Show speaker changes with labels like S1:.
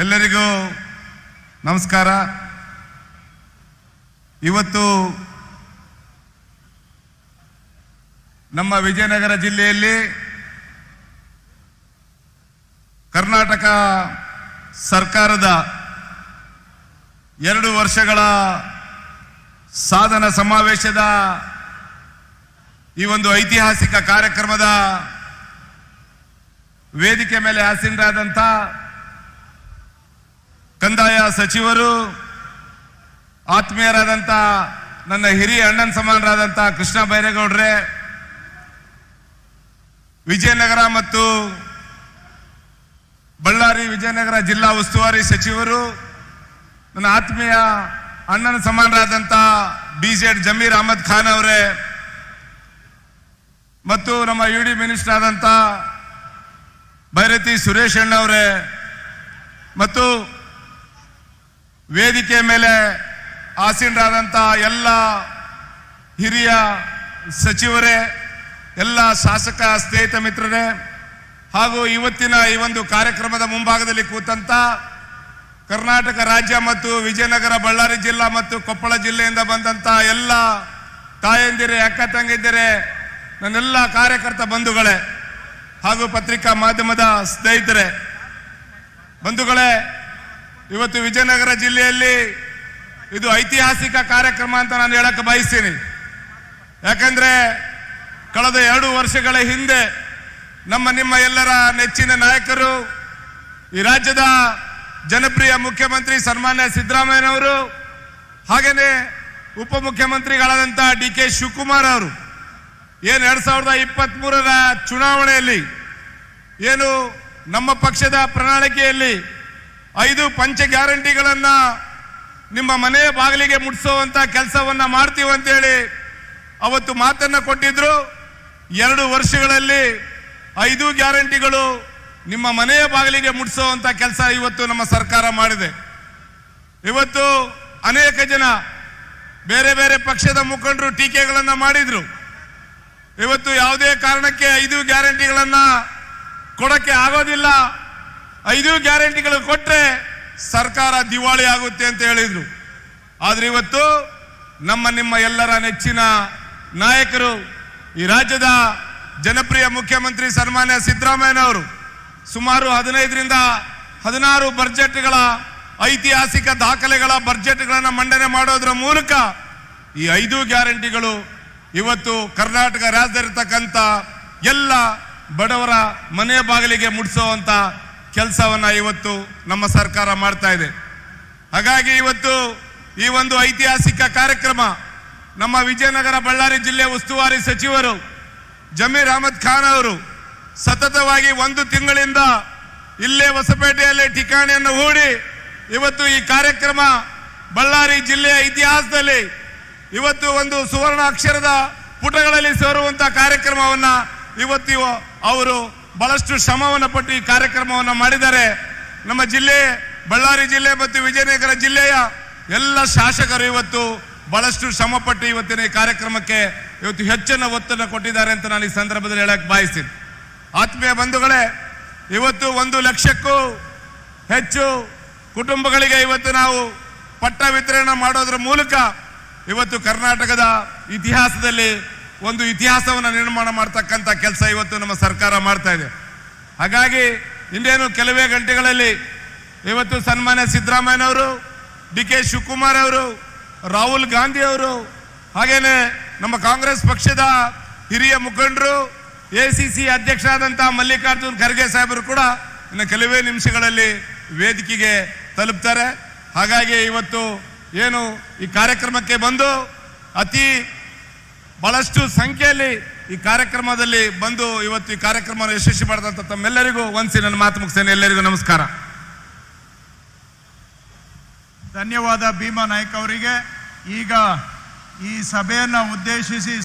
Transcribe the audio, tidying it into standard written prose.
S1: ಎಲ್ಲರಿಗೂ ನಮಸ್ಕಾರ. ಇವತ್ತು ನಮ್ಮ ವಿಜಯನಗರ ಜಿಲ್ಲೆಯಲ್ಲಿ ಕರ್ನಾಟಕ ಸರ್ಕಾರದ 2 ವರ್ಷಗಳ ಸಾಧನ ಸಮಾವೇಶದ ಈ ಒಂದು ಐತಿಹಾಸಿಕ ಕಾರ್ಯಕ್ರಮದ ವೇದಿಕೆ ಮೇಲೆ ಆಸೀನರಾದಂಥ ಕಂದಾಯ ಸಚಿವರು, ಆತ್ಮೀಯರಾದಂಥ ನನ್ನ ಹಿರಿಯ ಅಣ್ಣನ ಸಮಾನರಾದಂಥ ಕೃಷ್ಣ ಬೈರೇಗೌಡ್ರೆ, ವಿಜಯನಗರ ಮತ್ತು ಬಳ್ಳಾರಿ ವಿಜಯನಗರ ಜಿಲ್ಲಾ ಉಸ್ತುವಾರಿ ಸಚಿವರು, ನನ್ನ ಆತ್ಮೀಯ ಅಣ್ಣನ ಸಮಾನರಾದಂಥ BZ ಜಮೀರ್ ಅಹಮದ್ ಖಾನ್ ಅವರೇ, ಮತ್ತು ನಮ್ಮ UD ಮಿನಿಸ್ಟರ್ ಆದಂಥ ಭೈರತಿ ಸುರೇಶ್ ಅಣ್ಣವರೇ, ಮತ್ತು ವೇದಿಕೆ ಮೇಲೆ ಆಸೀನರಾದಂಥ ಎಲ್ಲ ಹಿರಿಯ ಸಚಿವರೇ, ಎಲ್ಲ ಶಾಸಕ ಸ್ನೇಹಿತ ಮಿತ್ರರೇ, ಹಾಗೂ ಇವತ್ತಿನ ಈ ಒಂದು ಕಾರ್ಯಕ್ರಮದ ಮುಂಭಾಗದಲ್ಲಿ ಕೂತಂತ ಕರ್ನಾಟಕ ರಾಜ್ಯ ಮತ್ತು ವಿಜಯನಗರ ಬಳ್ಳಾರಿ ಜಿಲ್ಲಾ ಮತ್ತು ಕೊಪ್ಪಳ ಜಿಲ್ಲೆಯಿಂದ ಬಂದಂತ ಎಲ್ಲ ತಾಯಂದಿರೇ, ಅಕ್ಕ ತಂಗಿದ್ದಿರೇ, ನನ್ನೆಲ್ಲ ಕಾರ್ಯಕರ್ತ ಬಂಧುಗಳೇ, ಹಾಗೂ ಪತ್ರಿಕಾ ಮಾಧ್ಯಮದ ಸ್ನೇಹಿತರೆ, ಬಂಧುಗಳೇ, ಇವತ್ತು ವಿಜಯನಗರ ಜಿಲ್ಲೆಯಲ್ಲಿ ಇದು ಐತಿಹಾಸಿಕ ಕಾರ್ಯಕ್ರಮ ಅಂತ ನಾನು ಹೇಳಕ್ಕೆ ಬಯಸ್ತೀನಿ. ಯಾಕಂದ್ರೆ ಕಳೆದ 2 ವರ್ಷಗಳ ಹಿಂದೆ ನಿಮ್ಮ ಎಲ್ಲರ ನೆಚ್ಚಿನ ನಾಯಕರು, ಈ ರಾಜ್ಯದ ಜನಪ್ರಿಯ ಮುಖ್ಯಮಂತ್ರಿ ಸನ್ಮಾನ್ಯ ಸಿದ್ದರಾಮಯ್ಯನವರು, ಹಾಗೇನೆ ಉಪಮುಖ್ಯಮಂತ್ರಿಗಳಾದಂಥ DK ಶಿವಕುಮಾರ್ ಅವರು ಏನು 2023ರ ಚುನಾವಣೆಯಲ್ಲಿ ಏನು ನಮ್ಮ ಪಕ್ಷದ ಪ್ರಣಾಳಿಕೆಯಲ್ಲಿ 5 ಪಂಚ ಗ್ಯಾರಂಟಿಗಳನ್ನ ನಿಮ್ಮ ಮನೆ ಬಾಗಿಲಿಗೆ ಮುಟ್ಟಿಸುವಂತ ಕೆಲಸವನ್ನ ಮಾಡ್ತೀವಿ ಅಂತೇಳಿ ಅವತ್ತು ಮಾತನ್ನ ಕೊಟ್ಟಿದ್ರು. 2 ವರ್ಷಗಳಲ್ಲಿ 5 ಗ್ಯಾರಂಟಿಗಳು ನಿಮ್ಮ ಮನೆಯ ಬಾಗಿಲಿಗೆ ಮುಟ್ಟಿಸುವಂತ ಕೆಲಸ ಇವತ್ತು ನಮ್ಮ ಸರ್ಕಾರ ಮಾಡಿದೆ. ಇವತ್ತು ಅನೇಕ ಜನ ಬೇರೆ ಬೇರೆ ಪಕ್ಷದ ಮುಖಂಡರು ಟೀಕೆಗಳನ್ನ ಮಾಡಿದ್ರು. ಇವತ್ತು ಯಾವುದೇ ಕಾರಣಕ್ಕೆ 5 ಗ್ಯಾರಂಟಿಗಳನ್ನ ಕೊಡಕ್ಕೆ ಆಗೋದಿಲ್ಲ, 5 ಗ್ಯಾರಂಟಿಗಳು ಕೊಟ್ರೆ ಸರ್ಕಾರ ದಿವಾಳಿ ಆಗುತ್ತೆ ಅಂತ ಹೇಳಿದ್ರು. ಆದ್ರೆ ಇವತ್ತು ನಿಮ್ಮ ಎಲ್ಲರ ನೆಚ್ಚಿನ ನಾಯಕರು, ಈ ರಾಜ್ಯದ ಜನಪ್ರಿಯ ಮುಖ್ಯಮಂತ್ರಿ ಸನ್ಮಾನ್ಯ ಸಿದ್ದರಾಮಯ್ಯನವರು ಸುಮಾರು 15ರಿಂದ 16 ಬಜೆಟ್ಗಳ ಐತಿಹಾಸಿಕ ದಾಖಲೆಗಳ ಬಜೆಟ್ಗಳನ್ನು ಮಂಡನೆ ಮಾಡೋದ್ರ ಮೂಲಕ ಈ 5 ಗ್ಯಾರಂಟಿಗಳು ಇವತ್ತು ಕರ್ನಾಟಕ ರಾಜ್ಯದಲ್ಲಿರ್ತಕ್ಕಂಥ ಎಲ್ಲ ಬಡವರ ಮನೆ ಬಾಗಿಲಿಗೆ ಮುಟ್ಟಿಸುವಂತ ಕೆಲಸವನ್ನ ಇವತ್ತು ನಮ್ಮ ಸರ್ಕಾರ ಮಾಡ್ತಾ ಇದೆ. ಹಾಗಾಗಿ ಇವತ್ತು ಈ ಒಂದು ಐತಿಹಾಸಿಕ ಕಾರ್ಯಕ್ರಮ ನಮ್ಮ ವಿಜಯನಗರ ಬಳ್ಳಾರಿ ಜಿಲ್ಲೆ ಉಸ್ತುವಾರಿ ಸಚಿವರು ಜಮೀರ್ ಅಹಮದ್ ಖಾನ್ ಅವರು ಸತತವಾಗಿ 1 ತಿಂಗಳಿಂದ ಇಲ್ಲೇ ಹೊಸಪೇಟೆಯಲ್ಲಿ ಠಿಕಾಣಿಯನ್ನು ಹೂಡಿ ಇವತ್ತು ಈ ಕಾರ್ಯಕ್ರಮ ಬಳ್ಳಾರಿ ಜಿಲ್ಲೆಯ ಇತಿಹಾಸದಲ್ಲಿ ಇವತ್ತು ಒಂದು ಸುವರ್ಣ ಅಕ್ಷರದ ಪುಟಗಳಲ್ಲಿ ಸೇರುವಂತ ಕಾರ್ಯಕ್ರಮವನ್ನ ಇವತ್ತು ಅವರು ಬಹಳಷ್ಟು ಶ್ರಮವನ್ನು ಪಟ್ಟು ಈ ಕಾರ್ಯಕ್ರಮವನ್ನು ಮಾಡಿದ್ದಾರೆ. ನಮ್ಮ ಜಿಲ್ಲೆ ಬಳ್ಳಾರಿ ಜಿಲ್ಲೆ ಮತ್ತು ವಿಜಯನಗರ ಜಿಲ್ಲೆಯ ಎಲ್ಲ ಶಾಸಕರು ಇವತ್ತು ಬಹಳಷ್ಟು ಶ್ರಮಪಟ್ಟು ಇವತ್ತಿನ ಈ ಕಾರ್ಯಕ್ರಮಕ್ಕೆ ಇವತ್ತು ಹೆಚ್ಚಿನ ಒತ್ತನ್ನು ಕೊಟ್ಟಿದ್ದಾರೆ ಅಂತ ನಾನು ಈ ಸಂದರ್ಭದಲ್ಲಿ ಹೇಳಕ್ ಬಯಸ್ತೀನಿ. ಆತ್ಮೀಯ ಬಂಧುಗಳೇ, ಇವತ್ತು 1 ಲಕ್ಷಕ್ಕೂ ಹೆಚ್ಚು ಕುಟುಂಬಗಳಿಗೆ ಇವತ್ತು ನಾವು ಪಟ್ಟ ವಿತರಣೆ ಮಾಡೋದ್ರ ಮೂಲಕ ಇವತ್ತು ಕರ್ನಾಟಕದ ಇತಿಹಾಸದಲ್ಲಿ ಒಂದು ಇತಿಹಾಸವನ್ನು ನಿರ್ಮಾಣ ಮಾಡ್ತಕ್ಕಂಥ ಕೆಲಸ ಇವತ್ತು ನಮ್ಮ ಸರ್ಕಾರ ಮಾಡ್ತಾ ಇದೆ. ಹಾಗಾಗಿ ಇನ್ನೇನು ಕೆಲವೇ ಗಂಟೆಗಳಲ್ಲಿ ಇವತ್ತು ಸನ್ಮಾನ್ಯ ಸಿದ್ದರಾಮಯ್ಯನವರು, DK ಶಿವಕುಮಾರ್ ಅವರು, ರಾಹುಲ್ ಗಾಂಧಿ ಅವರು, ಹಾಗೇನೆ ನಮ್ಮ ಕಾಂಗ್ರೆಸ್ ಪಕ್ಷದ ಹಿರಿಯ ಮುಖಂಡರು, ACC ಅಧ್ಯಕ್ಷರಾದಂಥ ಮಲ್ಲಿಕಾರ್ಜುನ್ ಖರ್ಗೆ ಸಾಹೇಬರು ಕೂಡ ಇನ್ನು ಕೆಲವೇ ನಿಮಿಷಗಳಲ್ಲಿ ವೇದಿಕೆಗೆ ತಲುಪ್ತಾರೆ. ಹಾಗಾಗಿ ಇವತ್ತು ಏನು ಈ ಕಾರ್ಯಕ್ರಮಕ್ಕೆ ಬಂದು ಬಹಳಷ್ಟು ಸಂಖ್ಯೆಯಲ್ಲಿ ಈ ಕಾರ್ಯಕ್ರಮದಲ್ಲಿ ಬಂದು ಇವತ್ತು ಈ ಕಾರ್ಯಕ್ರಮವನ್ನು ಯಶಸ್ವಿ ಮಾಡಿದಂಥ ತಮ್ಮೆಲ್ಲರಿಗೂ ವಂದಿಸಿ ನನ್ನ ಮಾತು ಮುಗಿಸ್ತೇನೆ. ಎಲ್ಲರಿಗೂ ನಮಸ್ಕಾರ.
S2: ಧನ್ಯವಾದ ಭೀಮಾ ನಾಯ್ಕ ಅವರಿಗೆ. ಈಗ ಈ ಸಭೆಯನ್ನು ಉದ್ದೇಶಿಸಿ